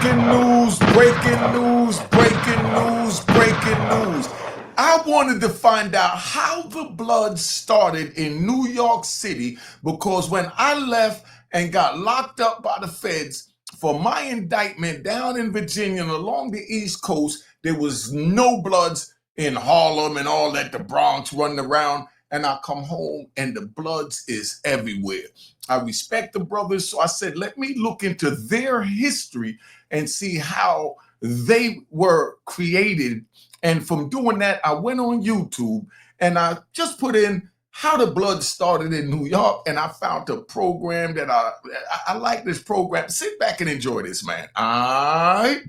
Breaking news, breaking news, breaking news, breaking news. I wanted to find out how the blood started in New York City because when I left and got locked up by the feds for my indictment down in Virginia and along the East Coast, there was no bloods in Harlem and all that, the Bronx running around. And I come home and the bloods is everywhere. I respect the brothers, so I said, let me look into their history and see how they were created. And from doing that, I went on YouTube and I just put in how the blood started in New York, and I found a program that I like this program. Sit back and enjoy this, man. All right.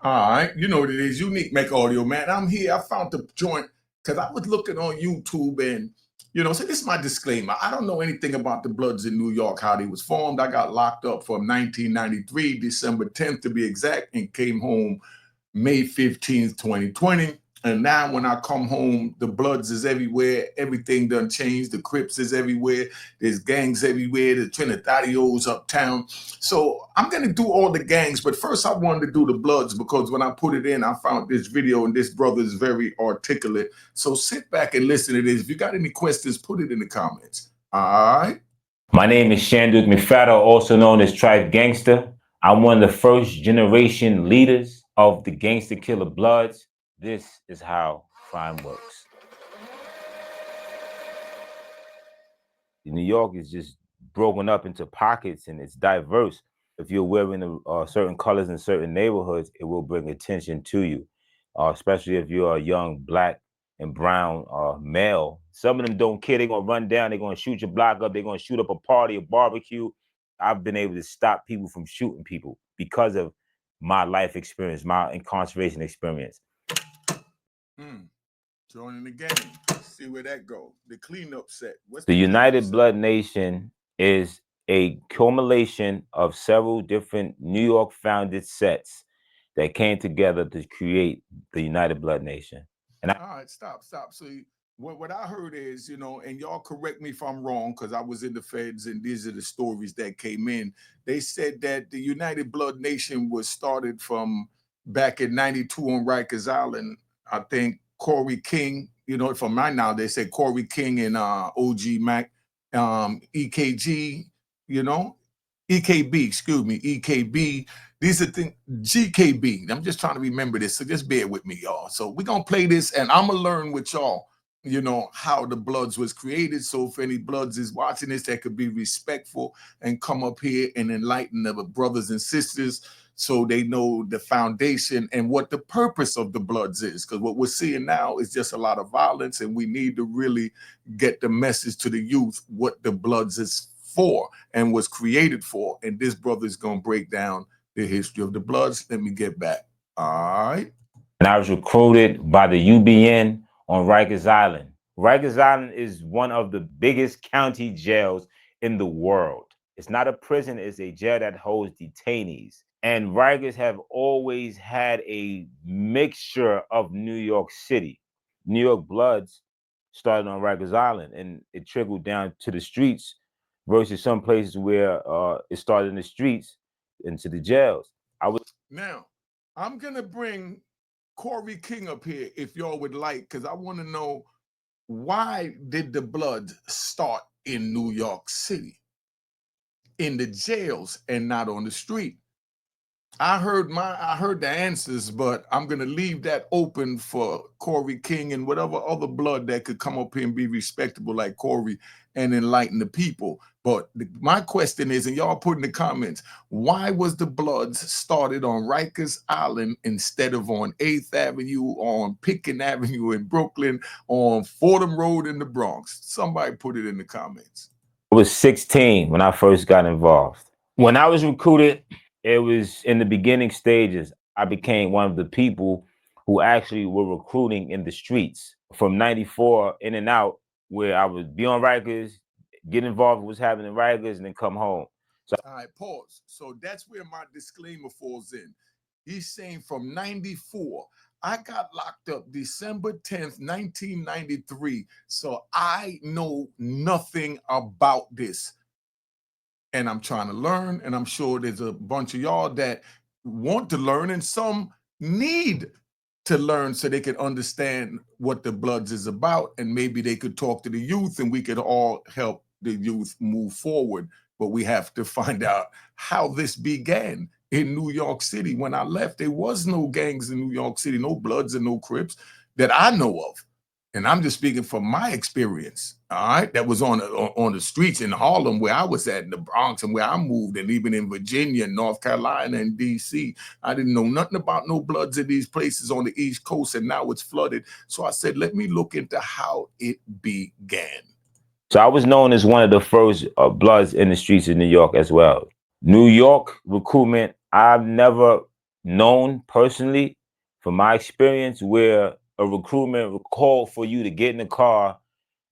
All right, you know what it is, Unique Mecca Audio, man. I'm here. I found the joint because I was looking on YouTube and, so this is my disclaimer. I don't know anything about the Bloods in New York, how they was formed. I got locked up from 1993, December 10th to be exact, and came home May 15th, 2020. And now when I come home, the Bloods is everywhere. Everything done changed. The Crips is everywhere. There's gangs everywhere. The Territorials uptown. So I'm going to do all the gangs. But first I wanted to do the Bloods because when I put it in, I found this video and this brother is very articulate. So sit back and listen to this. If you got any questions, put it in the comments. All right. My name is Shanduk Mifado, also known as Tribe Gangster. I'm one of the first generation leaders of the Gangster Killer Bloods. This is how crime works. New York is just broken up into pockets and it's diverse. If you're wearing certain colors in certain neighborhoods, it will bring attention to you, especially if you're a young black and brown male. Some of them don't care. They're going to run down. They're going to shoot your block up. They're going to shoot up a party, a barbecue. I've been able to stop people from shooting people because of my life experience, my incarceration experience. Joining the game. See where that goes. The cleanup set. The United Blood Nation is a culmination of several different New York founded sets that came together to create the United Blood Nation. And all right, stop. So what I heard is, and y'all correct me if I'm wrong, because I was in the feds and these are the stories that came in. They said that the United Blood Nation was started from back in 92 on Rikers Island. I think Corey King, from my now, they said Corey King and OG Mac, EKG, EKB, excuse me, EKB. These are things, GKB. I'm just trying to remember this, so just bear with me, y'all. So we're going to play this, and I'm going to learn with y'all, how the Bloods was created. So if any Bloods is watching this, that could be respectful and come up here and enlighten the brothers and sisters so they know the foundation and what the purpose of the Bloods is. Because what we're seeing now is just a lot of violence, and we need to really get the message to the youth what the Bloods is for and was created for. And this brother is going to break down the history of the Bloods. Let me get back. All right. And I was recruited by the UBN on Rikers Island. Rikers Island is one of the biggest county jails in the world. It's not a prison, it's a jail that holds detainees. And Rikers have always had a mixture of New York City. New York Bloods started on Rikers Island and it trickled down to the streets versus some places where it started in the streets into the jails. Now, I'm going to bring Corey King up here if y'all would like, because I want to know, why did the blood start in New York City, in the jails and not on the street? I heard the answers, but I'm going to leave that open for Corey King and whatever other blood that could come up here and be respectable like Corey and enlighten the people. But my question is, and y'all put in the comments, why was the Bloods started on Rikers Island instead of on 8th Avenue, on Pitkin Avenue in Brooklyn, on Fordham Road in the Bronx? Somebody put it in the comments. I was 16 when I first got involved. When I was recruited, it was in the beginning stages. I became one of the people who actually were recruiting in the streets from 94 in and out, where I would be on Rikers, get involved with what's happening in Rikers, and then come home. So All right, pause. So that's where my disclaimer falls in. He's saying from 94, I got locked up December 10th, 1993. So I know nothing about this. And I'm trying to learn. And I'm sure there's a bunch of y'all that want to learn, and some need to learn so they could understand what the Bloods is about. And maybe they could talk to the youth and we could all help the youth move forward. But we have to find out how this began in New York City. When I left, there was no gangs in New York City, no Bloods and no Crips that I know of. And I'm just speaking from my experience, all right, that was on the streets in Harlem, where I was at, in the Bronx, and where I moved, and even in Virginia, North Carolina, and DC. I didn't know nothing about no Bloods in these places on the East Coast, and now it's flooded. So I said, let me look into how it began. So I was known as one of the first Bloods in the streets of New York as well. New York recruitment, I've never known personally from my experience where a recruitment called for you to get in the car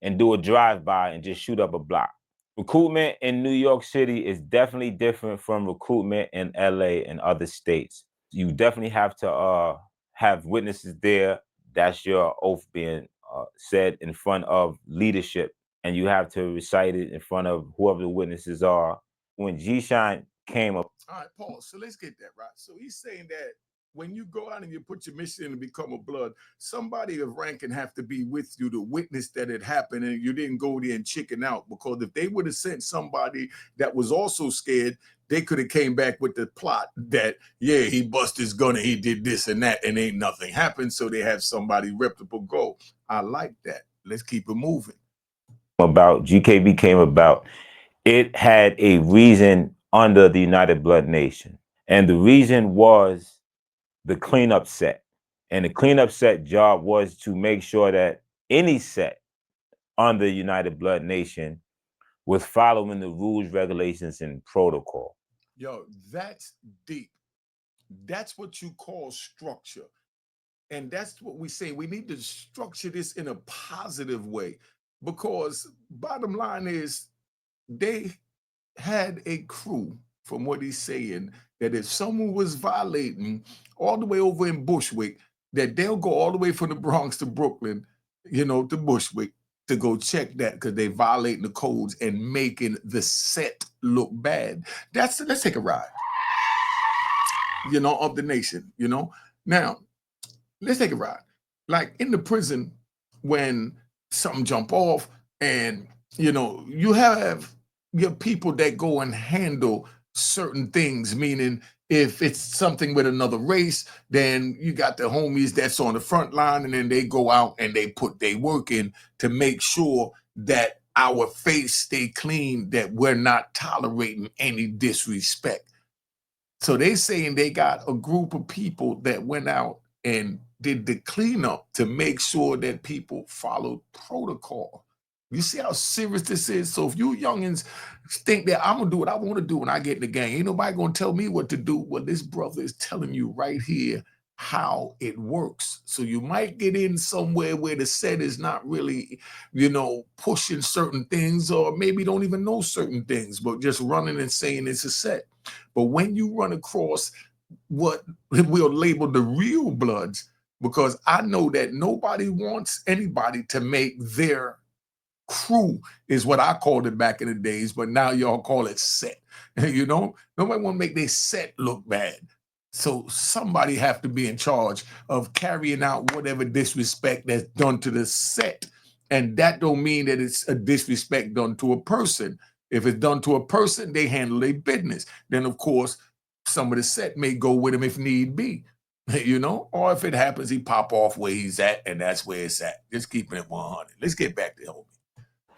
and do a drive-by and just shoot up a block. Recruitment in New York City is definitely different from recruitment in LA and other states. You definitely have to have witnesses there. That's your oath being said in front of leadership, and you have to recite it in front of whoever the witnesses are. When G-Shine came up. All right, Paul. So let's get that right. So he's saying that when you go out and you put your mission in and become a Blood, somebody of rank can have to be with you to witness that it happened, and you didn't go there and chicken out. Because if they would have sent somebody that was also scared, they could have came back with the plot that, yeah, he bust his gun and he did this and that, and ain't nothing happened. So they have somebody reputable go. I like that. Let's keep it moving. About GKB came about, it had a reason under the United Blood Nation. And the reason was the cleanup set. And the cleanup set job was to make sure that any set under United Blood Nation was following the rules, regulations, and protocol. Yo, that's deep. That's what you call structure. And that's what we say. We need to structure this in a positive way, because bottom line is they had a crew, from what he's saying, that if someone was violating all the way over in Bushwick, that they'll go all the way from the Bronx to Brooklyn, to Bushwick, to go check that because they violating the codes and making the set look bad. Let's take a ride, of the nation, Now, let's take a ride. Like in the prison, when something jump off, and you have your people that go and handle certain things, meaning if it's something with another race, then you got the homies that's on the front line, and then they go out and they put their work in to make sure that our face stay clean, that we're not tolerating any disrespect. So they saying they got a group of people that went out and did the cleanup to make sure that people followed protocol. You see how serious this is? So if you youngins think that I'm gonna do what I want to do when I get in the gang, ain't nobody gonna tell me what to do. Well, this brother is telling you right here how it works. So you might get in somewhere where the set is not really, pushing certain things, or maybe don't even know certain things, but just running and saying it's a set. But when you run across what we'll label the real Bloods, because I know that nobody wants anybody to make their crew, is what I called it back in the days, but now y'all call it set. Nobody want to make their set look bad. So somebody have to be in charge of carrying out whatever disrespect that's done to the set. And that don't mean that it's a disrespect done to a person. If it's done to a person, they handle their business. Then, of course, some of the set may go with him if need be, or if it happens, he pop off where he's at, and that's where it's at. Just keeping it 100. Let's get back to homie.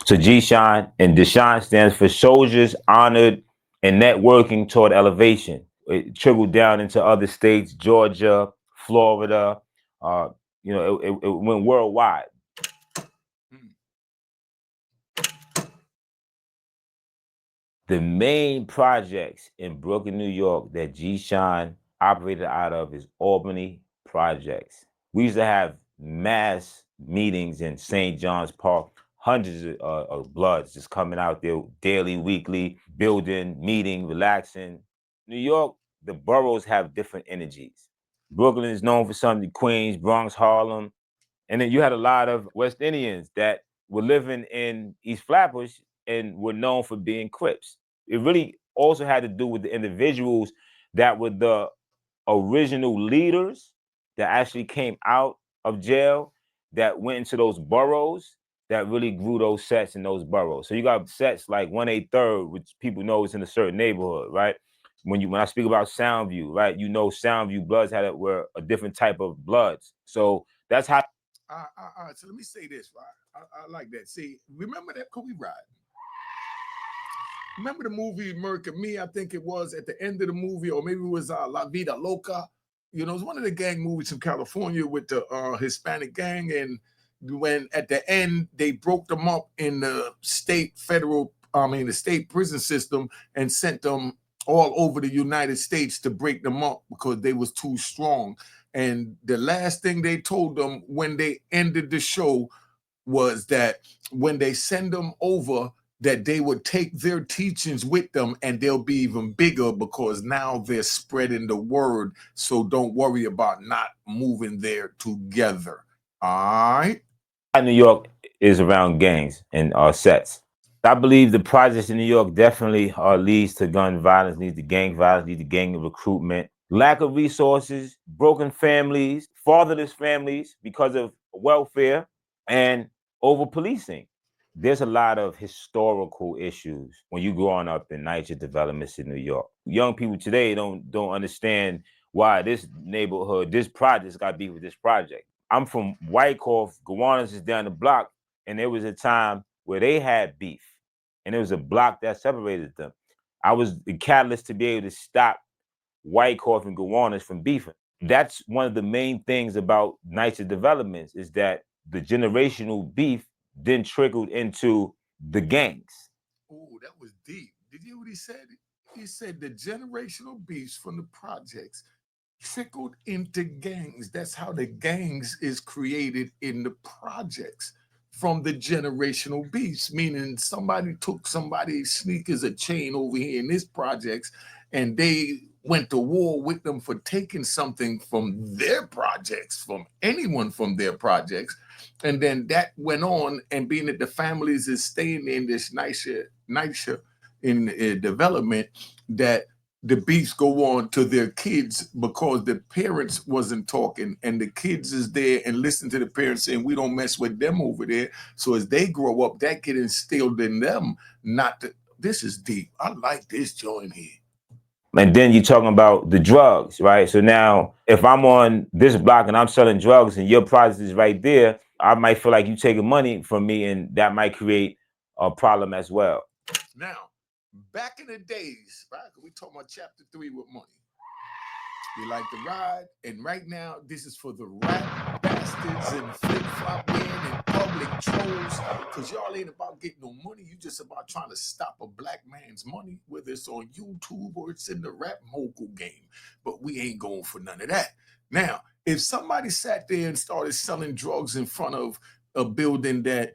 So G-Shine, and Deshaun stands for Soldiers Honored and Networking Toward Elevation. It trickled down into other states, Georgia, Florida. It went worldwide. The main projects in Brooklyn, New York that G-Shine operated out of is Albany Projects. We used to have mass meetings in St. John's Park, hundreds of bloods just coming out there daily, weekly, building, meeting, relaxing. New York, the boroughs have different energies. Brooklyn is known for something, Queens, Bronx, Harlem. And then you had a lot of West Indians that were living in East Flatbush and were known for being Crips. It really also had to do with the individuals that were the original leaders that actually came out of jail, that went into those boroughs, that really grew those sets in those boroughs. So you got sets like 183rd, which people know is in a certain neighborhood, right? When I speak about Soundview, right, you know Soundview bloods were a different type of bloods. So that's how. So let me say this, right? I like that. See, remember that Kobe ride? Remember the movie Merc and Me? I think it was at the end of the movie, or maybe it was La Vida Loca. You know, it's one of the gang movies from California with the Hispanic gang. And when at the end they broke them up in the the state prison system and sent them all over the United States to break them up because they was too strong. And the last thing they told them when they ended the show was that when they send them over, that they would take their teachings with them and they'll be even bigger because now they're spreading the word. So don't worry about not moving there together. All right. New York is around gangs and sets. I believe the projects in New York definitely leads to gun violence, leads to gang violence, leads to gang recruitment, lack of resources, broken families, fatherless families because of welfare, and over policing. There's a lot of historical issues when you growing up in nicer developments in New York. Young people today don't understand why this neighborhood, this project's got to be with this project. I'm from Wyckoff, Gowanus is down the block, and there was a time where they had beef, and there was a block that separated them. I was the catalyst to be able to stop Wyckoff and Gowanus from beefing. That's one of the main things about nicer developments is that the generational beef then trickled into the gangs. Oh, that was deep. Did you hear what he said? He said the generational beefs from the projects trickled into gangs. That's how the gangs is created in the projects from the generational beefs, meaning somebody took somebody's sneakers or chain over here in this projects and they went to war with them for taking something from their projects, from anyone from their projects. And then that went on, and being that the families is staying in this nicer in development, that the beefs go on to their kids because the parents wasn't talking and the kids is there and listen to the parents saying we don't mess with them over there. So as they grow up, that get instilled in them not to. This is deep. I like this joint here. And then you're talking about the drugs, right? So now, if I'm on this block and I'm selling drugs and your project is right there, I might feel like you taking money from me, and that might create a problem as well. Now, back in the days, right? We talking about chapter 3 with money. You like the ride, and right now this is for the rap bastards and flip flop wearing and public trolls, because y'all ain't about getting no money. You just about trying to stop a black man's money, whether it's on YouTube or it's in the rap mogul game. But we ain't going for none of that. Now, if somebody sat there and started selling drugs in front of a building that,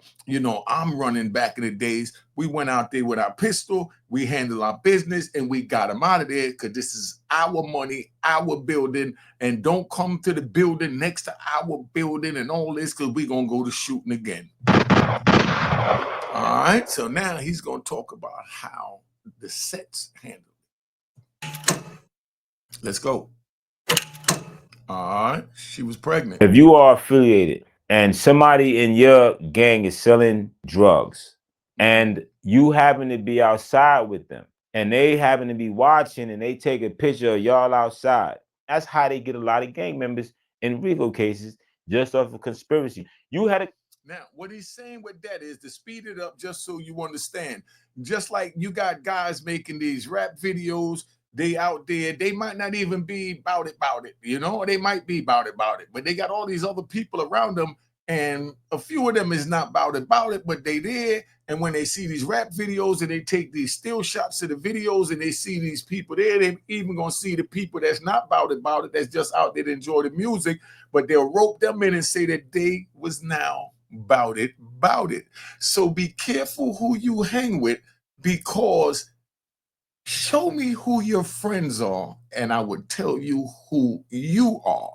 I'm running back in the days, we went out there with our pistol, we handled our business, and we got them out of there because this is our money, our building, and don't come to the building next to our building and all this because we're going to go to shooting again. All right, so now he's going to talk about how the sets handle it. Let's go. All right, she was pregnant. If you are affiliated and somebody in your gang is selling drugs and you happen to be outside with them and they happen to be watching and they take a picture of y'all outside, that's how they get a lot of gang members in RICO cases just off of conspiracy. You had a Now, what he's saying with that is to speed it up just so you understand. Just like you got guys making these rap videos, they out there, they might not even be about it, or they might be about it, but they got all these other people around them And a few of them is not about it, but they there. And when they see these rap videos and they take these still shots of the videos and they see these people there, they even gonna see the people that's not about it, that's just out there to enjoy the music, but they'll rope them in and say that they was now about it. So be careful who you hang with, because show me who your friends are, and I would tell you who you are.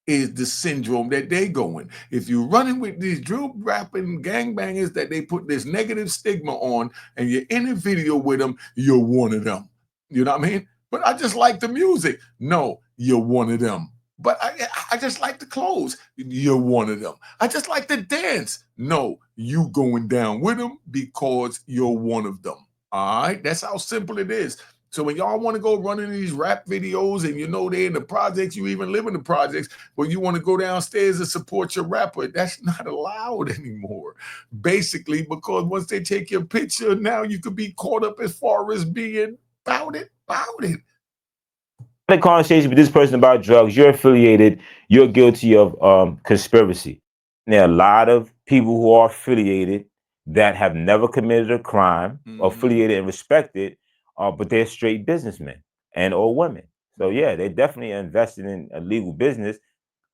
Is the syndrome that they going. If you're running with these drill rapping gangbangers that they put this negative stigma on, and you're in a video with them, you're one of them. You know what I mean? But I just like the music. No, you're one of them. But I just like the clothes. You're one of them. I just like the dance. No, you going down with them because you're one of them. All right, that's how simple it is. So when y'all want to go running these rap videos and you know they're in the projects, you even live in the projects, but you want to go downstairs and support your rapper, that's not allowed anymore. Basically, because once they take your picture, now you could be caught up as far as being about it. The conversation with this person about drugs, you're affiliated, you're guilty of conspiracy. There are a lot of people who are affiliated that have never committed a crime, affiliated and respected, but they're straight businessmen and or women. So yeah, they definitely are invested in a legal business.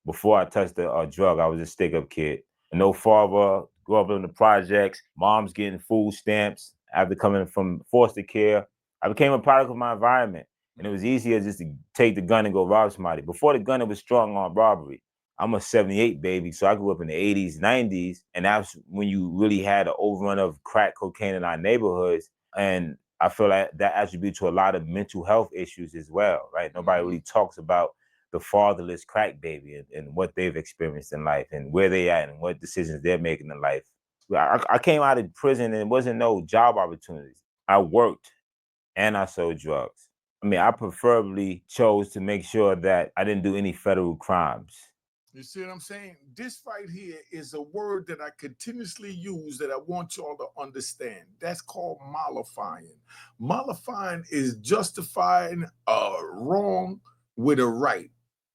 Before I touched the drug, I was a stick-up kid. No father, grew up in the projects, mom's getting food stamps. After coming from foster care, I became a product of my environment. And it was easier just to take the gun and go rob somebody. Before the gun, it was strong arm robbery. I'm a 78 baby, so I grew up in the 80s, 90s, and that's when you really had an overrun of crack cocaine in our neighborhoods. And I feel like that attributes to a lot of mental health issues as well, right? Nobody really talks about the fatherless crack baby and what they've experienced in life and where they at and what decisions they're making in life. I came out of prison and it wasn't no job opportunities. I worked and I sold drugs. I mean, I preferably chose to make sure that I didn't do any federal crimes. You see what I'm saying? This right here is a word that I continuously use that I want y'all to understand. That's called mollifying. Mollifying is justifying a wrong with a right.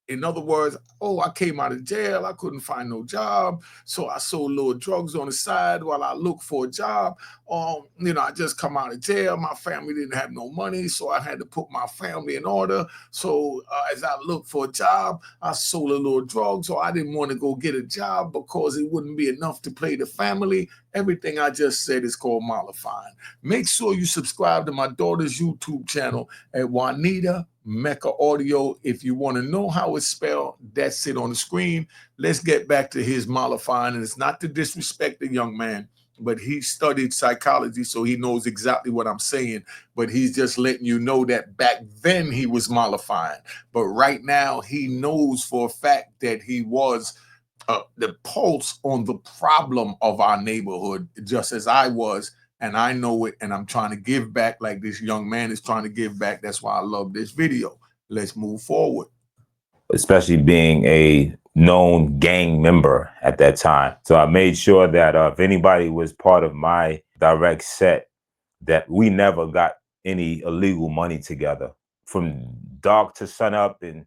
In other words, oh, I came out of jail. I couldn't find no job. So I sold little drugs on the side while I looked for a job. I just come out of jail. My family didn't have no money. So I had to put my family in order. So as I looked for a job, I sold a little drugs. So I didn't want to go get a job because it wouldn't be enough to pay the family. Everything I just said is called mollifying. Make sure you subscribe to my daughter's YouTube channel at Juanita Mecca Audio. If you want to know how it's spelled, that's it on the screen. Let's get back to his mollifying. And it's not to disrespect the young man, but he studied psychology, so he knows exactly what I'm saying. But he's just letting you know that back then he was mollifying. But right now he knows for a fact that he was the pulse on the problem of our neighborhood, just as I was. And I know it, and I'm trying to give back like this young man is trying to give back. That's why I love this video. Let's move forward. Especially being a known gang member at that time. So I made sure that if anybody was part of my direct set, that we never got any illegal money together. From dark to sun up, and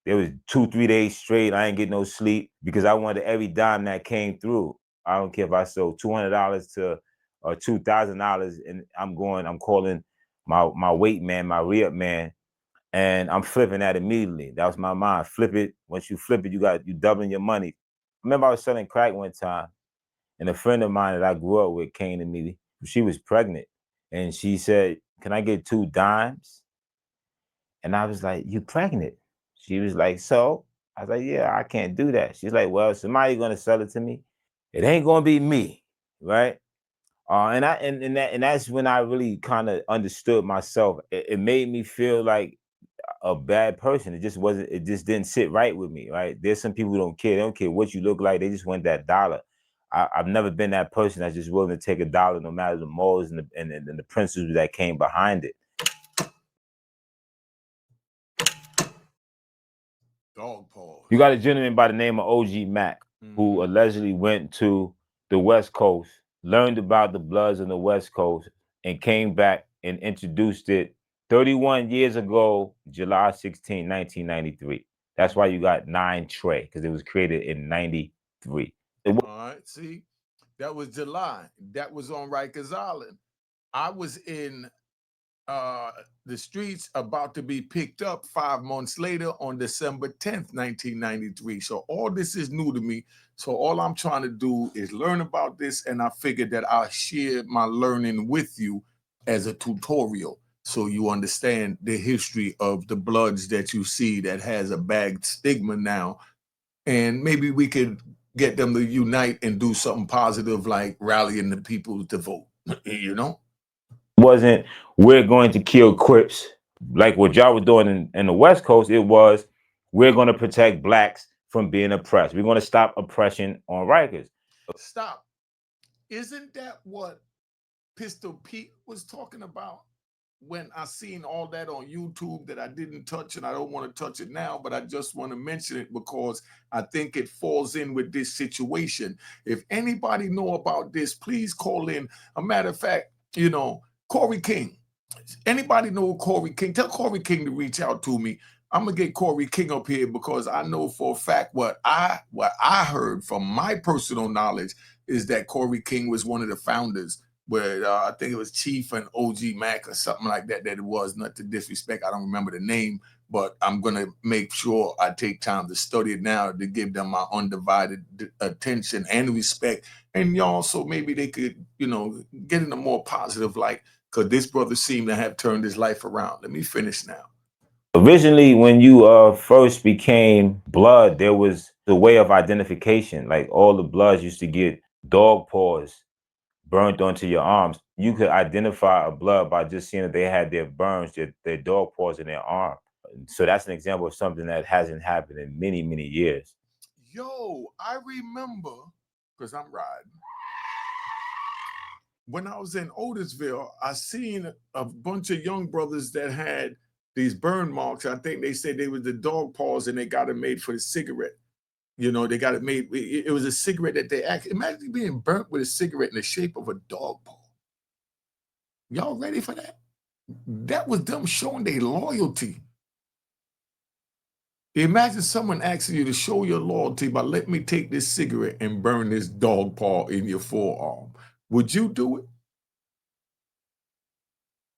there was 2-3 days straight, I ain't get no sleep because I wanted every dime that came through. I don't care if I sold $200 to or $2,000, and I'm calling my weight man, my re-up man, and I'm flipping that immediately. That was my mind. Flip it. Once you flip it, you doubling your money. I remember I was selling crack one time, and a friend of mine that I grew up with came to me. She was pregnant, and she said, "Can I get 2 dimes?" And I was like, "You pregnant?" She was like, "So?" I was like, "Yeah, I can't do that." She's like, "Well, somebody gonna sell it to me. It ain't gonna be me, right?" And that's when I really kind of understood myself. It made me feel like a bad person. It just wasn't. It just didn't sit right with me. Right? There's some people who don't care. They don't care what you look like. They just want that dollar. I've never been that person that's just willing to take a dollar, no matter the morals and the principles that came behind it. Dog pause. You got a gentleman by the name of OG Mac who allegedly went to the West Coast, learned about the Bloods on the West Coast, and came back and introduced it 31 years ago, July 16, 1993. That's why you got 9 Trey, because it was created in 93. All right, see, that was July. That was on Rikers Island. I was in uh, the streets about to be picked up 5 months later on December 10th, 1993. So all this is new to me. So all I'm trying to do is learn about this, and I figured that I'll share my learning with you as a tutorial so you understand the history of the Bloods that you see that has a bad stigma now. And maybe we could get them to unite and do something positive like rallying the people to vote, you know? Wasn't we're going to kill Crips like what y'all were doing in the West Coast. It was we're going to protect blacks from being oppressed. We're going to stop oppression on Rikers. Stop. Isn't that what Pistol Pete was talking about when I seen all that on YouTube that I didn't touch, and I don't want to touch it now, but I just want to mention it because I think it falls in with this situation. If anybody know about this, please call in. A matter of fact, Corey King. Anybody know Corey King? Tell Corey King to reach out to me. I'm gonna get Corey King up here because I know for a fact what I heard from my personal knowledge is that Corey King was one of the founders. Where I think it was Chief and OG Mac or something like that. That it was, not to disrespect. I don't remember the name, but I'm gonna make sure I take time to study it now to give them my undivided attention and respect. And y'all, so maybe they could, get in a more positive light because this brother seemed to have turned his life around. Let me finish now. Originally, when you first became blood, there was the way of identification. Like all the bloods used to get dog paws burnt onto your arms. You could identify a blood by just seeing that they had their burns, their dog paws in their arm. So that's an example of something that hasn't happened in many, many years. Yo, I remember because I'm riding. When I was in Otisville, I seen a bunch of young brothers that had these burn marks. I think they said they were the dog paws and they got it made for the cigarette. They got it made. It was a cigarette that they actually imagine being burnt with a cigarette in the shape of a dog paw. Y'all ready for that? That was them showing their loyalty. Imagine someone asking you to show your loyalty by let me take this cigarette and burn this dog paw in your forearm. Would you do it?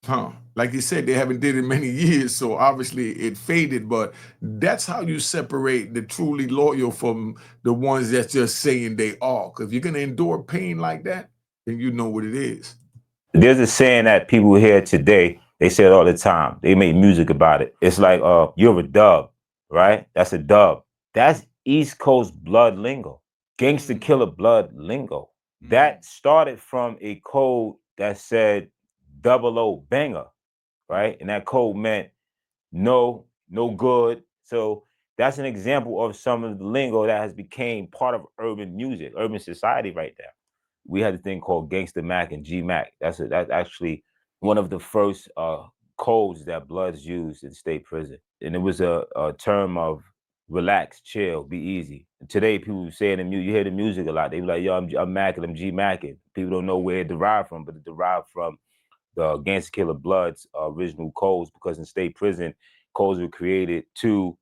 Huh. Like you said, they haven't did it in many years, so obviously it faded, but that's how you separate the truly loyal from the ones that's just saying they are. Because if you're going to endure pain like that, then you know what it is. There's a saying that people hear today, they say it all the time. They make music about it. It's like, you're a dub, right? That's a dub. That's East Coast blood lingo. Gangster killer blood lingo. That started from a code that said 00 banger, right? And that code meant no good. So that's an example of some of the lingo that has became part of urban music, urban society right there. We had a thing called Gangster Mac and G Mac. That's actually one of the first codes that Bloods used in state prison. And it was a term of relax, chill, be easy. Today, people say in the music, you hear the music a lot. They be like, yo, I'm Mackin', I'm G Mackin'. People don't know where it derived from, but it derived from the Gangsta Killer Bloods original codes, because in state prison, codes were created to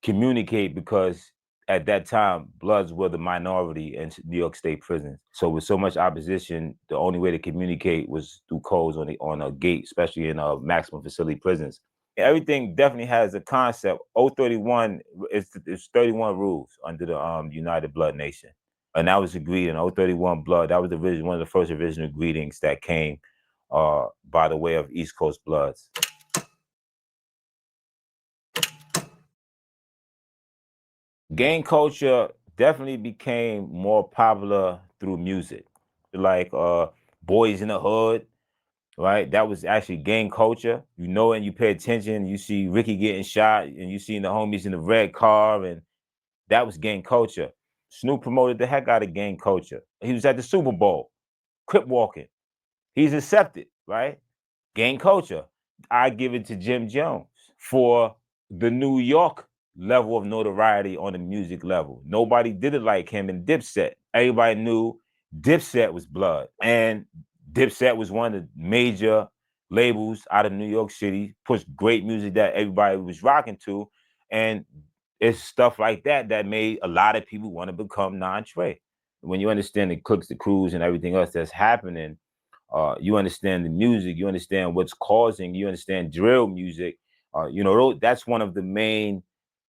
communicate, because at that time, Bloods were the minority in New York State prisons. So with so much opposition, the only way to communicate was through codes on a gate, especially in maximum facility prisons. Everything definitely has a concept. 031 is 31 rules under the United Blood Nation. And that was agreed in 031 Blood. That was one of the first original greetings that came by the way of East Coast Bloods. Gang culture definitely became more popular through music, like Boys in the Hood, right? That was actually gang culture. And you pay attention, you see Ricky getting shot, and you see the homies in the red car, and that was gang culture. Snoop promoted the heck out of gang culture. He was at the Super Bowl, crip walking. He's accepted, right? Gang culture. I give it to Jim Jones for the New York level of notoriety on the music level. Nobody did it like him in Dipset. Everybody knew Dipset was blood. And Dipset was one of the major labels out of New York City, pushed great music that everybody was rocking to. And it's stuff like that that made a lot of people want to become non-Trey. When you understand the cooks, the crews, and everything else that's happening, you understand the music, you understand what's causing, you understand drill music. That's one of the main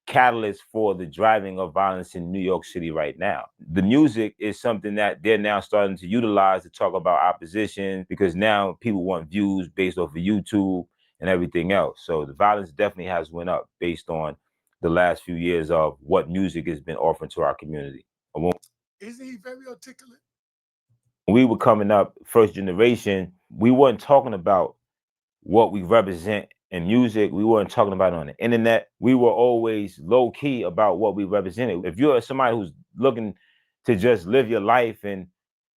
catalysts for the driving of violence in New York City right now. The music is something that they're now starting to utilize to talk about opposition, because now people want views based off of YouTube and everything else. So the violence definitely has went up based on the last few years of what music has been offering to our community. Isn't he very articulate? When we were coming up, first generation, we weren't talking about what we represent in music. We weren't talking about it on the internet. We were always low key about what we represented. If you're somebody who's looking to just live your life and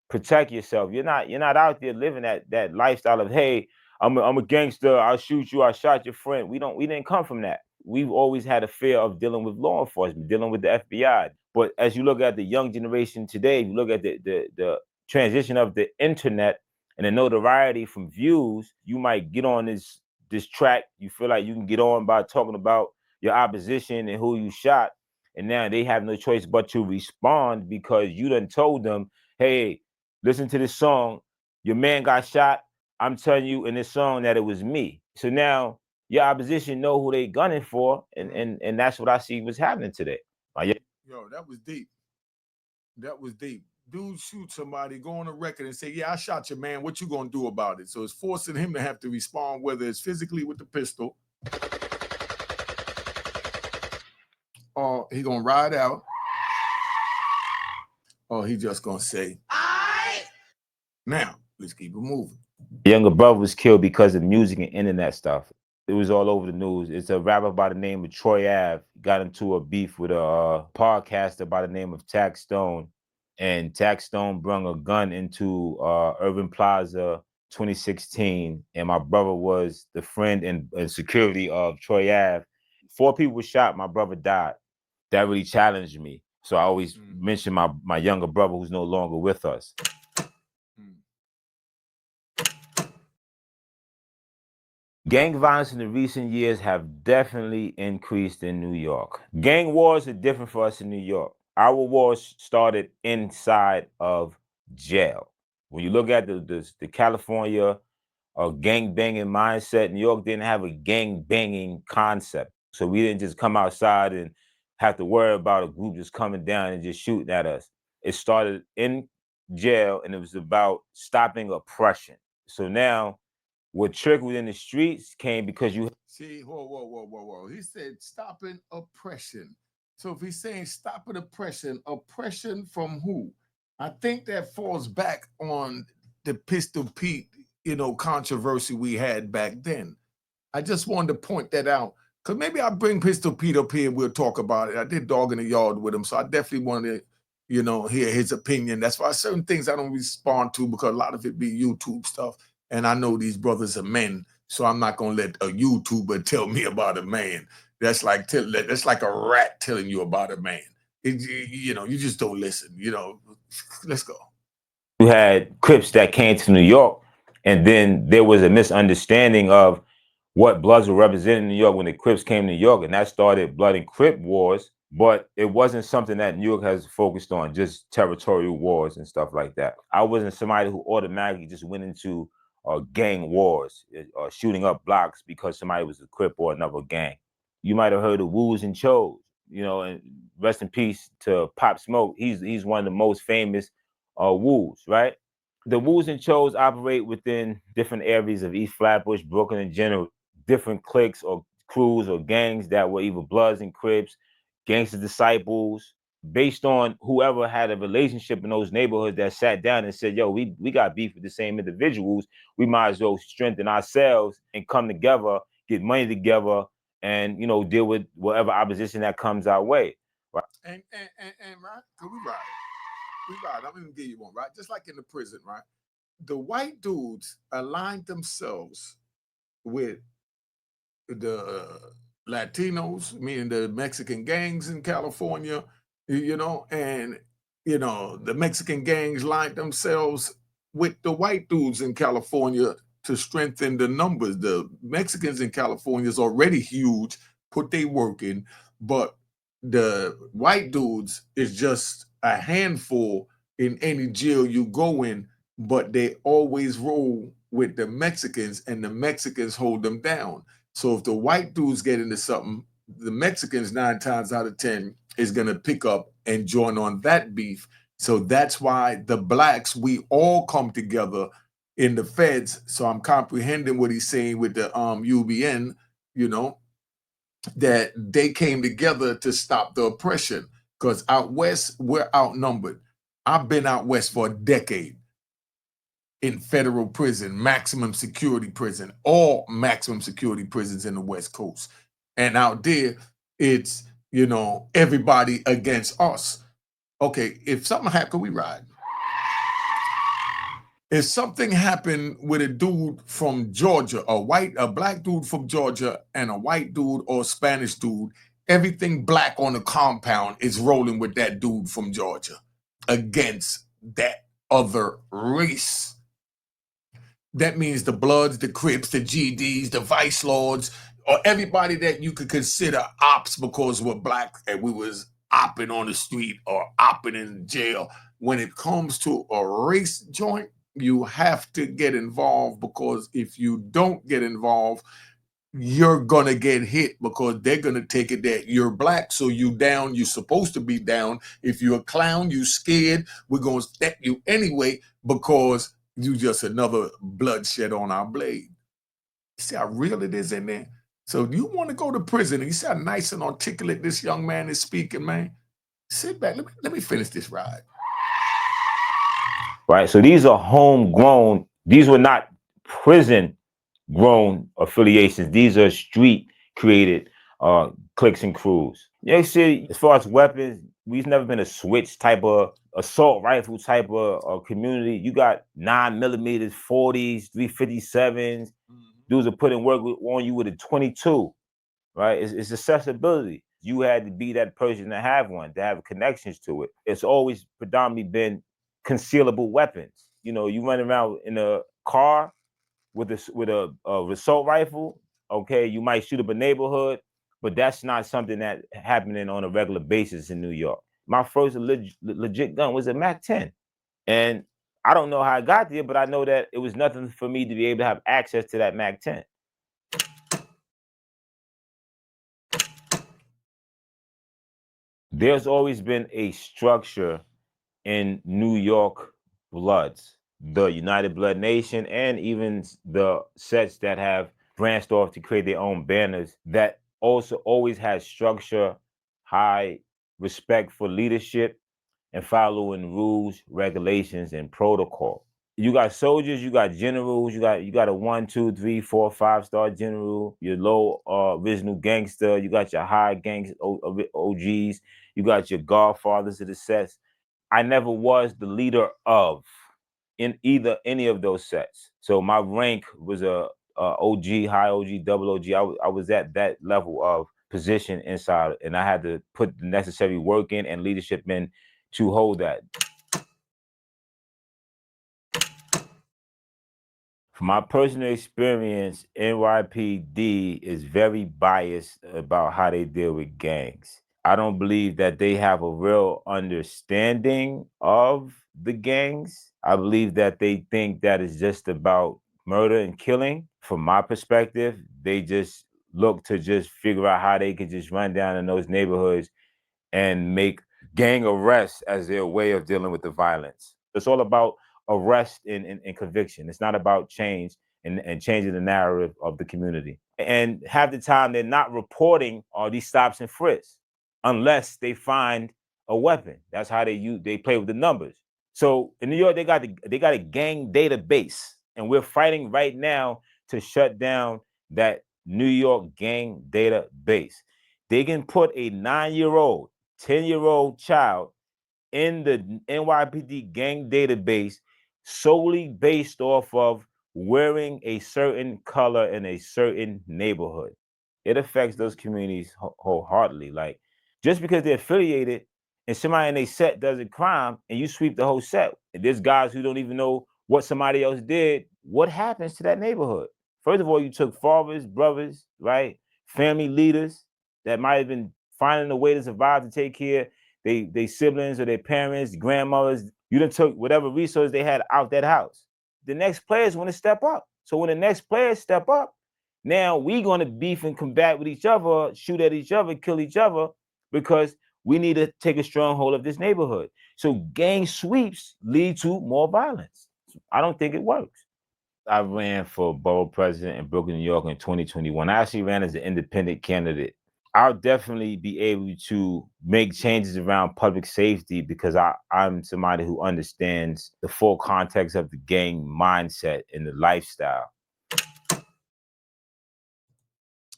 protect yourself, you're not out there living that lifestyle of, hey, I'm a gangster, I'll shoot you, I shot your friend. We didn't come from that. We've always had a fear of dealing with law enforcement, dealing with the FBI. But as you look at the young generation today, you look at the transition of the internet and the notoriety from views, you might get on this track. You feel like you can get on by talking about your opposition and who you shot. And now they have no choice but to respond because you done told them, hey, listen to this song. Your man got shot. I'm telling you in this song that it was me. So now your opposition know who they gunning for, and that's what I see was happening today. Yo, that was deep. That was deep. Dude shoot somebody, go on a record and say, "Yeah, I shot your man. What you gonna do about it?" So it's forcing him to have to respond, whether it's physically with the pistol, or he gonna ride out, or he just gonna say, "I." Now let's keep it moving. Younger brother was killed because of music and internet stuff. It was all over the news. It's a rapper by the name of Troy Ave. Got into a beef with a podcaster by the name of Tax Stone. And Tax Stone brung a gun into Urban Plaza 2016. And my brother was the friend and security of Troy Ave. 4 people were shot. My brother died. That really challenged me. So I always mention my younger brother who's no longer with us. Gang violence in the recent years have definitely increased in New York. Gang wars are different for us in New York. Our wars started inside of jail. When you look at the California gang banging mindset, New York didn't have a gang banging concept. So we didn't just come outside and have to worry about a group just coming down and just shooting at us. It started in jail and it was about stopping oppression. So now what trickled in the streets came because you See, whoa. He said stopping oppression. So if he's saying stopping oppression, oppression from who? I think that falls back on the Pistol Pete, controversy we had back then. I just wanted to point that out because maybe I'll bring Pistol Pete up here and we'll talk about it. I did Dog in the Yard with him, so I definitely wanted to, hear his opinion. That's why certain things I don't respond to because a lot of it be YouTube stuff. And I know these brothers are men, so I'm not gonna let a YouTuber tell me about a man. That's like a rat telling you about a man. You just don't listen. Let's go. you had Crips that came to New York, and then there was a misunderstanding of what Bloods were representing in New York when the Crips came to New York, and that started Blood and Crip wars. But it wasn't something that New York has focused on, just territorial wars and stuff like that. I wasn't somebody who automatically just went into gang wars or shooting up blocks because somebody was a Crip or another gang. You might have heard of Woos and Chos, and rest in peace to Pop Smoke. He's one of the most famous Woos, right? The Woos and Chos operate within different areas of East Flatbush, Brooklyn in general, different cliques or crews or gangs that were either Bloods and Crips, Gangster Disciples, based on whoever had a relationship in those neighborhoods that sat down and said, yo, we got beef with the same individuals. We might as well strengthen ourselves and come together, get money together, and deal with whatever opposition that comes our way. Right? And right, cause we ride. I'm gonna give you one, right? Just like in the prison, right? The white dudes aligned themselves with the Latinos, meaning the Mexican gangs in California, and the Mexican gangs lined themselves with the white dudes in California to strengthen the numbers. The Mexicans in California is already huge, put their work in, but the white dudes is just a handful in any jail you go in, but they always roll with the Mexicans, and the Mexicans hold them down. So if the white dudes get into something, the Mexicans 9 times out of 10 is gonna pick up and join on that beef. So that's why the blacks, we all come together in the feds. So I'm comprehending what he's saying with the UBN, you know, that they came together to stop the oppression. Because out west, we're outnumbered. I've been out west for a decade in federal prison, maximum security prison, all maximum security prisons in the West Coast. And out there, it's, you know, everybody against us. Okay, if something happened, we ride. If something happened with a dude from Georgia, a black dude from Georgia and a white dude or Spanish dude, everything black on the compound is rolling with that dude from Georgia against that other race. That means the Bloods, the Crips, the GDs, the Vice Lords, or everybody that you could consider ops because we're black and we was opping on the street or opping in jail. When it comes to a race joint, you have to get involved, because if you don't get involved, you're gonna get hit, because they're gonna take it that you're black, so you down, you're supposed to be down. If you're a clown, you scared, we're gonna step you anyway, because you just another bloodshed on our blade. You see how real it is in there? So you want to go to prison, and you see how nice and articulate this young man is speaking, man? Sit back, let me finish this ride. Right, so these are homegrown, these were not prison grown affiliations. These are street created cliques and crews. You see, as far as weapons, we've never been a switch type of assault rifle type of community. You got 9mm, 40s, 357s. Dudes are putting work on you with a 22, right? It's accessibility. You had to be that person to have one, to have connections to it. It's always predominantly been concealable weapons. You know, you run around in a car with a assault rifle. Okay, you might shoot up a neighborhood, but that's not something that happening on a regular basis in New York. My first legit gun was a Mac 10, and I don't know how I got there, but I know that it was nothing for me to be able to have access to that Mac 10. There's always been a structure in New York Bloods, the United Blood Nation, and even the sets that have branched off to create their own banners, that also always has structure, high respect for leadership, and following rules, regulations, and protocol. You got soldiers, you got generals, you got a 1, 2, 3, 4, 5-star general, your low original gangster, you got your high gangster OGs, you got your godfathers of the sets. I never was the leader of in either any of those sets. So my rank was a OG, high OG, double OG. I was at that level of position inside, and I had to put the necessary work in and leadership in to hold that. From my personal experience, NYPD is very biased about how they deal with gangs. I don't believe that they have a real understanding of the gangs. I believe that they think that it's just about murder and killing. From my perspective, they just look to just figure out how they could just run down in those neighborhoods and make gang arrests as their way of dealing with the violence. It's all about arrest and conviction. It's not about change and changing the narrative of the community. And half the time they're not reporting all these stops and frisks unless they find a weapon. That's how they play with the numbers. So in New York, they got a gang database, and we're fighting right now to shut down that New York gang database. They can put a 9-year-old, 10-year-old child in the NYPD gang database solely based off of wearing a certain color in a certain neighborhood. It affects those communities wholeheartedly. Like, just because they're affiliated and somebody in a set does a crime and you sweep the whole set, and there's guys who don't even know what somebody else did, what happens to that neighborhood? First of all, you took fathers, brothers, right? Family leaders that might have been finding a way to survive, to take care they siblings or their parents, grandmothers, You done took whatever resource they had out that house. The next players want to step up. So when the next players step up, now we going to beef and combat with each other, shoot at each other, kill each other, because we need to take a stronghold of this neighborhood. So gang sweeps lead to more violence. I don't think it works. I ran for borough president in Brooklyn, New York in 2021. I actually ran as an independent candidate. I'll definitely be able to make changes around public safety because I'm somebody who understands the full context of the gang mindset and the lifestyle.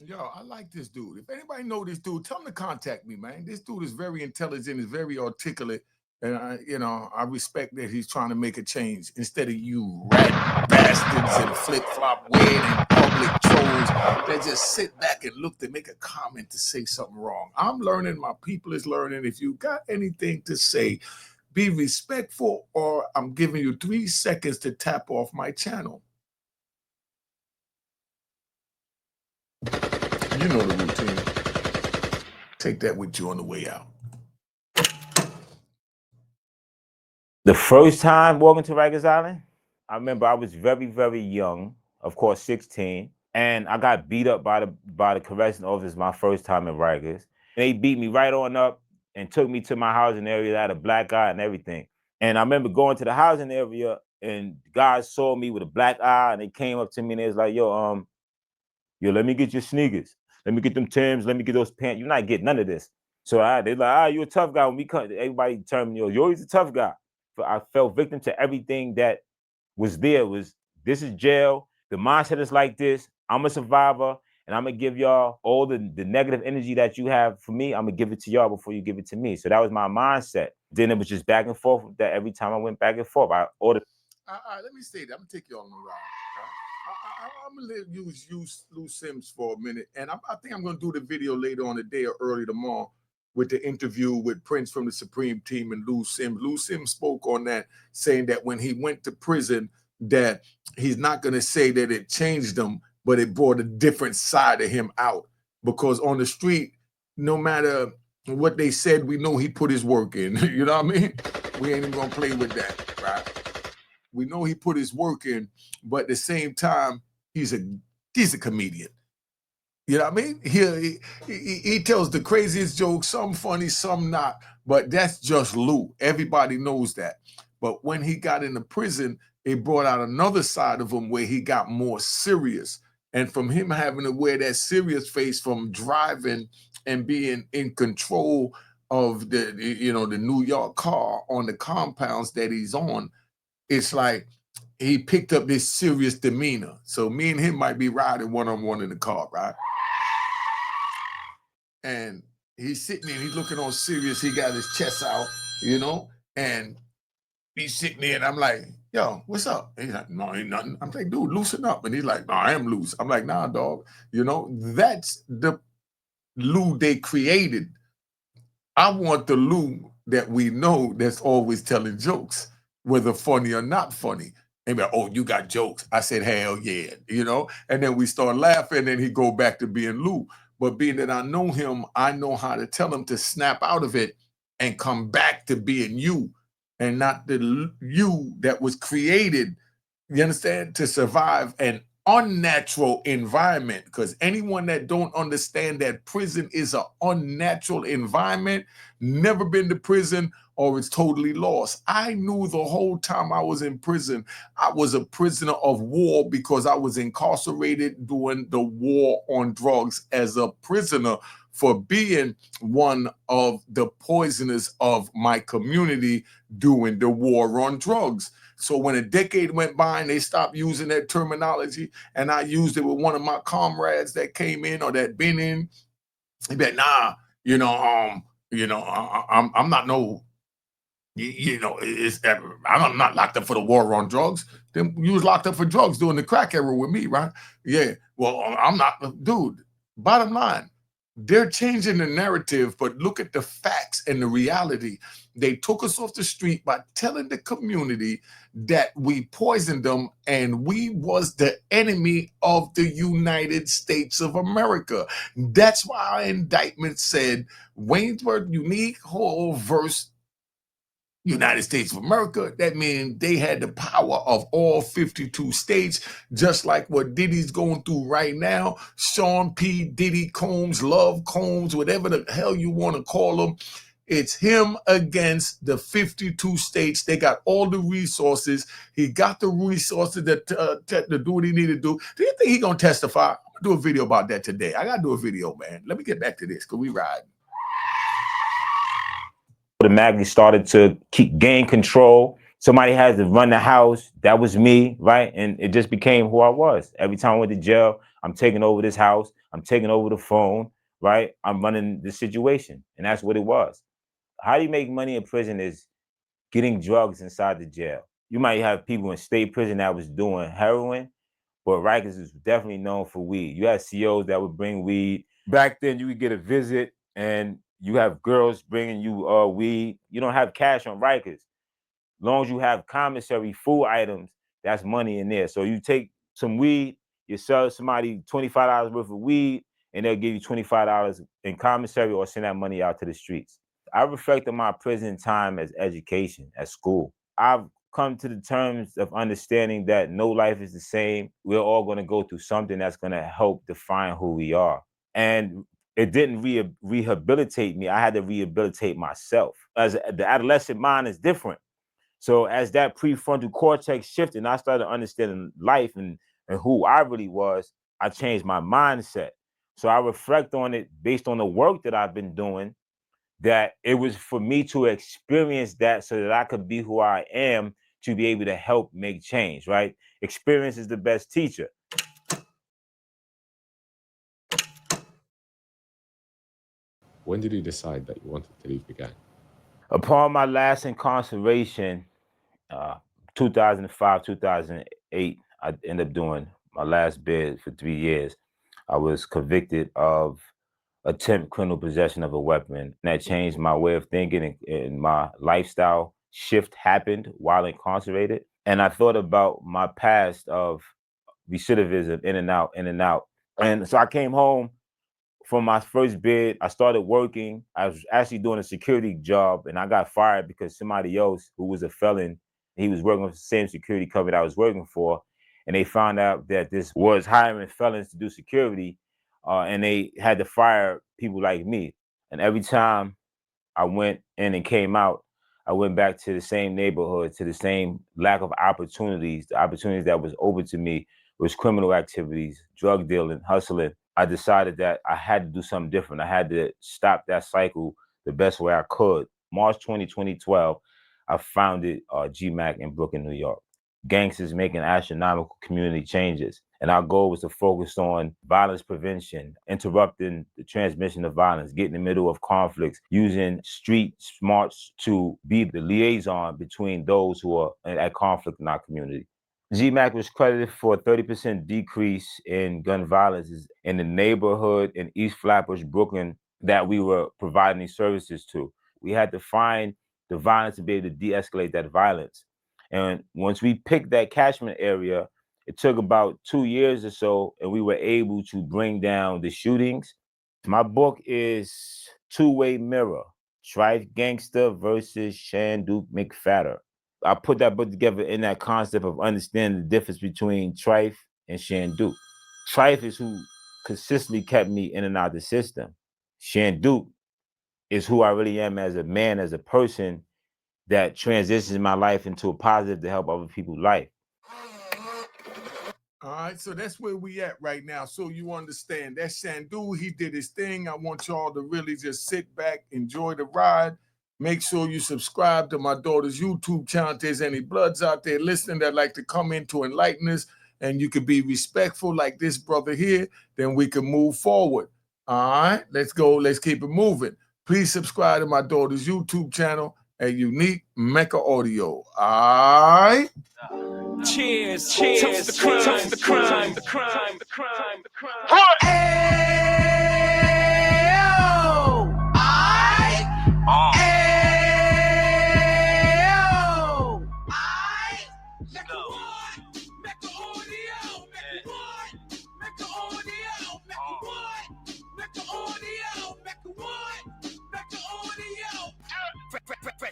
Yo, I like this dude. If anybody know this dude, tell him to contact me, man. This dude is very intelligent, is very articulate, and I respect that he's trying to make a change instead of you rat bastards and flip-flop weird and public trolls that just sit back and look to make a comment to say something wrong. I'm learning, my people is learning. If you got anything to say, be respectful, or I'm giving you 3 seconds to tap off my channel. You know the routine. Take that with you on the way out. The first time walking to Rikers Island, I remember I was very, very young, of course, 16, and I got beat up by the correctional officers my first time in Rikers. They beat me right on up and took me to my housing area. I had a black eye and everything. And I remember going to the housing area, and guys saw me with a black eye, and they came up to me and they was like, yo, let me get your sneakers. Let me get them Timbs. Let me get those pants. You're not getting none of this. So they're like, you a tough guy. When we come, everybody turned me, you're always a tough guy. But I fell victim to everything that was there. This is jail. The mindset is like this. I'm a survivor, and I'm gonna give y'all all the negative energy that you have for me. I'm gonna give it to y'all before you give it to me. So that was my mindset. Then it was just back and forth. That every time I went back and forth, I ordered. Let me say that. I'm gonna take you on the ride. I'm gonna use Lou Sims for a minute, and I think I'm gonna do the video later on today or early tomorrow with the interview with Prince from the Supreme Team and Lou Sims. Lou Sims spoke on that, saying that when he went to prison, that he's not gonna say that it changed him, but it brought a different side of him out. Because on the street, no matter what they said, we know he put his work in. You know what I mean? We ain't even gonna play with that, right? We know he put his work in, but at the same time, he's a comedian. You know what I mean? He tells the craziest jokes, some funny, some not, but that's just Lou. Everybody knows that. But when he got into prison, it brought out another side of him where he got more serious. And from him having to wear that serious face from driving and being in control of the New York car on the compounds that he's on, it's like he picked up this serious demeanor. So me and him might be riding one-on-one in the car, right? And he's sitting there, he's looking all serious. He got his chest out, and he's sitting there, and I'm like, yo, what's up? And he's like, no, ain't nothing. I'm like, dude, loosen up. And he's like, no, I am loose. I'm like, nah, dog. That's the Lou they created. I want the Lou that we know that's always telling jokes, whether funny or not funny. And be like, oh, you got jokes. I said, hell yeah, and then we start laughing, and he go back to being Lou. But being that I know him, I know how to tell him to snap out of it and come back to being you, and not the you that was created, you understand, to survive an unnatural environment. Because anyone that don't understand that prison is an unnatural environment, never been to prison, or it's totally lost. I knew the whole time I was in prison, I was a prisoner of war because I was incarcerated during the war on drugs as a prisoner for being one of the poisoners of my community during the war on drugs. So when a decade went by and they stopped using that terminology, and I used it with one of my comrades that came in or that been in, he be like, nah, I'm not no, I'm not locked up for the war on drugs. Then you was locked up for drugs during the crack era with me, right? Yeah. Well, I'm not, dude. Bottom line, they're changing the narrative, but look at the facts and the reality. They took us off the street by telling the community that we poisoned them and we was the enemy of the United States of America. That's why our indictment said Waynesburg Unique Hall versus United States of America. That means they had the power of all 52 states, just like what Diddy's going through right now. Sean P. Diddy Combs, Love Combs, whatever the hell you want to call them. It's him against the 52 states. They got all the resources. He got the resources to do what he needed to do. Do you think he's going to testify? I'm going to do a video about that today. I got to do a video, man. Let me get back to this because we ride. Automatically started to gain control. Somebody had to run the house. That was me, right? And it just became who I was. Every time I went to jail, I'm taking over this house. I'm taking over the phone, right? I'm running the situation. And that's what it was. How do you make money in prison is getting drugs inside the jail. You might have people in state prison that was doing heroin, but Rikers is definitely known for weed. You had COs that would bring weed. Back then, you could get a visit and you have girls bringing you weed. You don't have cash on Rikers. As long as you have commissary food items, that's money in there. So you take some weed, you sell somebody $25 worth of weed, and they'll give you $25 in commissary or send that money out to the streets. I reflect on my prison time as education, as school. I've come to the terms of understanding that no life is the same. We're all going to go through something that's going to help define who we are. And it didn't rehabilitate me. I had to rehabilitate myself. As the adolescent mind is different. So as that prefrontal cortex shifted and I started understanding life and who I really was, I changed my mindset. So I reflect on it based on the work that I've been doing, that it was for me to experience that so that I could be who I am, to be able to help make change, right? Experience is the best teacher. When did you decide that you wanted to leave the gang? Upon my last incarceration, 2005, 2008, I ended up doing my last bid for 3 years. I was convicted of attempt criminal possession of a weapon. That changed my way of thinking, and my lifestyle shift happened while incarcerated. And I thought about my past of recidivism, in and out, in and out. And so I came home from my first bid. I started working. I was actually doing a security job, and I got fired because somebody else who was a felon, he was working with the same security company I was working for, and they found out that this was hiring felons to do security, and they had to fire people like me. And every time I went in and came out, I went back to the same neighborhood, to the same lack of opportunities. The opportunities that was open to me was criminal activities, drug dealing, hustling. I decided that I had to do something different. I had to stop that cycle the best way I could. March 2012, I founded GMAC in Brooklyn, New York. Gangsters making astronomical community changes. And our goal was to focus on violence prevention, interrupting the transmission of violence, get in the middle of conflicts, using street smarts to be the liaison between those who are at conflict in our community. GMAC was credited for a 30% decrease in gun violence in the neighborhood in East Flatbush, Brooklyn, that we were providing these services to. We had to find the violence to be able to de-escalate that violence. And once we picked that catchment area, it took about 2 years or so, and we were able to bring down the shootings. My book is Two-Way Mirror, Trife Gangster versus Shanduke McFatter. I put that book together in that concept of understanding the difference between Trife and Shanduke. Trife is who consistently kept me in and out of the system. Shanduke is who I really am as a man, as a person, that transitions my life into a positive to help other people's life. All right, so that's where we at right now. So you understand, that's Shandu. He did his thing. I want y'all to really just sit back, enjoy the ride. Make sure you subscribe to my daughter's YouTube channel. If there's any bloods out there listening that like to come in to enlighten us, and you could be respectful like this brother here, then we can move forward. All right, let's go. Let's keep it moving. Please subscribe to my daughter's YouTube channel at Unique Mecca Audio. All right. Cheers, cheers, toast the crime, toast the crime, the crime, the crime, the crime. What?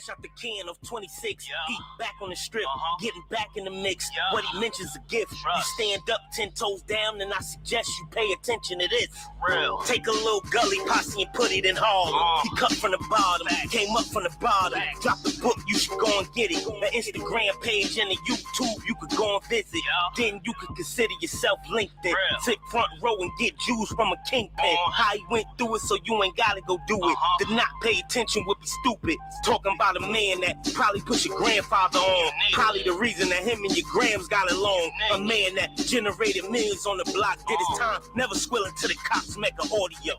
fresh out the can of 26. He back on the strip, getting back in the mix. What he mentions a gift. You stand up 10 toes down, and I suggest you pay attention to this. Real. Take a little gully posse and put it in Harlem. He cut from the bottom, came up from the bottom. Drop the book, you should go and get it. The Instagram page and the YouTube, you could go and visit. Then you could consider yourself LinkedIn. Sit front row and get Jews from a kingpin. How he went through it, so you ain't gotta go do it. To not pay attention would be stupid. Talking about a man that probably put your grandfather on. Probably the reason that him and your grams got along. A man that generated millions on the block, did his time, never squilling to the cops, Mecca audio.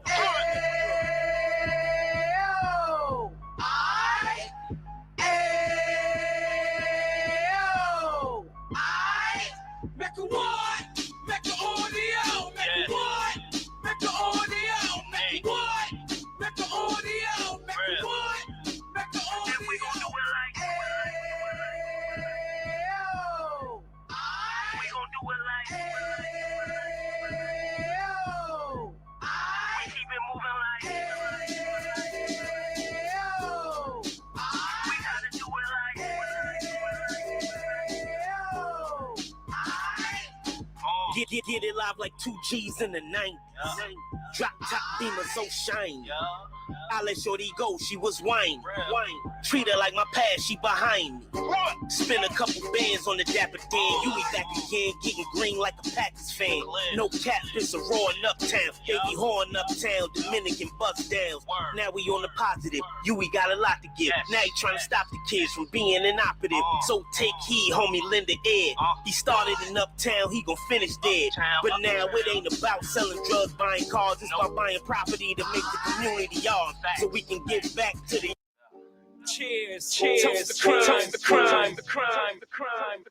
Mecca what? Mecca audio. Mecca what? Mecca audio. Mecca what? Mecca audio. Mecca what? Mecca audio. And we gon' do it like. We gon' do it like. We keep it moving like. We gotta do it like. Get it live like 2 G's in the 90s. Drop top beamer so shiny. I let shorty go, she was wine. Treat her like my past, she behind me. Spin a couple bands on the dapper Dan. You be back again, getting green like a Packers fan. No cap, it's a raw in uptown. Baby horn uptown, Dominican bust downs. Now we on the positive, we got a lot to give. Now he trying to stop the kids from being inoperative. So take heed, homie, lend a ear. He started in uptown, he gon' finish dead. But now it ain't about selling drugs, buying cars. It's about buying property to make the community ours, so we can give back to the. Cheers, cheers, the crime, the crime, the crime, the crime, the crime.